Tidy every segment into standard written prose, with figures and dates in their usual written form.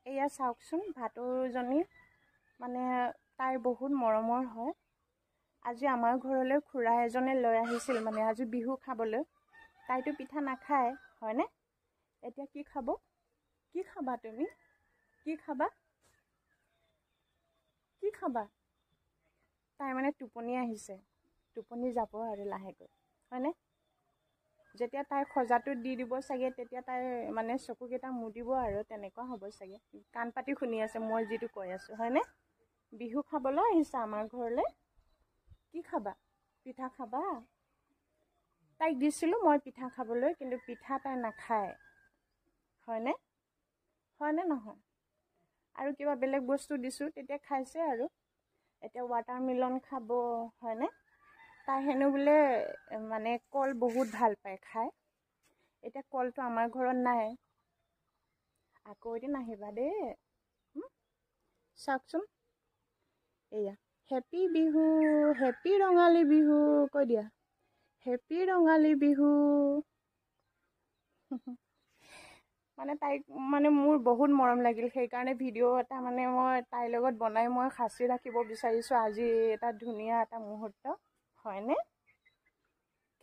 এয়া চাওকচোন ভাটৌজনী মানে তাইৰ বহুত মৰমৰ হয়। আজি আমাৰ ঘৰলৈ খুৰা এজনে লৈ আহিছিল মানে আজি বিহু খাবলৈ। তাইতো পিঠা নাখায় হয়নে? এতিয়া কি খাব? কি খাবা তুমি? কি খাবা? কি খাবা? তাই মানে টোপনি আহিছে, টোপনি যাব আৰু লাহেকৈ হয়নে? যেতিয়া তাই সজাটো দি দিব চাগে তেতিয়া তাই মানে চকুকেইটা মুদিব আৰু তেনেকুৱা হ'ব চাগে। কাণ পাতি শুনি আছে মই যিটো কৈ আছোঁ হয়নে? বিহু খাবলৈ আহিছে আমাৰ ঘৰলৈ। কি খাবা? পিঠা খাবা? তাইক দিছিলোঁ মই পিঠা খাবলৈ, কিন্তু পিঠা তাই নাখায় হয়নে? হয়নে নহয়? আৰু কিবা বেলেগ বস্তু দিছোঁ তেতিয়া খাইছে আৰু। এতিয়া ৱাটাৰমেলন খাব হয়নে? তাই হেনো বোলে মানে কল বহুত ভাল পায় খাই। এতিয়া কলটো আমাৰ ঘৰত নাই। আকৌ এদিন আহিবা দেই। চাওকচোন এয়া হেপী বিহু, হেপী ৰঙালী বিহু কৈ দিয়া। হেপী ৰঙালী বিহু। মানে তাইক মানে মোৰ বহুত মৰম লাগিল, সেইকাৰণে ভিডিঅ' এটা মানে মই তাইৰ লগত বনাই মই সাঁচি ৰাখিব বিচাৰিছোঁ আজি এটা ধুনীয়া এটা মুহূৰ্ত হয়নে?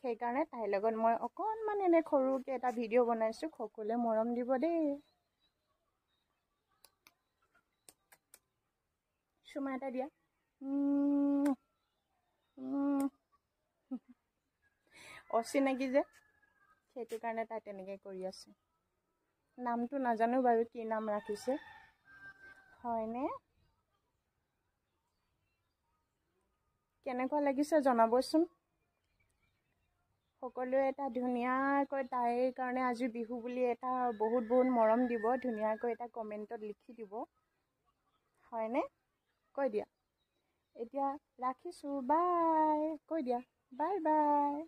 সেইকাৰণে তাইৰ লগত মই অকণমান এনে সৰুকৈ এটা ভিডিঅ' বনাইছোঁ। সকলোৱে মৰম দিব দেই। চুমা এটা দিয়া। অচিনাকি যে সেইটো কাৰণে তাই তেনেকৈ কৰি আছে। নামটো নাজানো বাৰু কি নাম ৰাখিছে হয়নে? কেনেকুৱা লাগিছে জনাবচোন। সকলোৱে এটা ধুনীয়াকৈ তাইৰ কাৰণে আজি বিহু বুলি এটা বহুত বহুত মৰম দিব, ধুনীয়াকৈ এটা কমেণ্টত লিখি দিব হয়নে? কৈ দিয়া। এতিয়া ৰাখিছোঁ বাই কৈ দিয়া। Bye bye.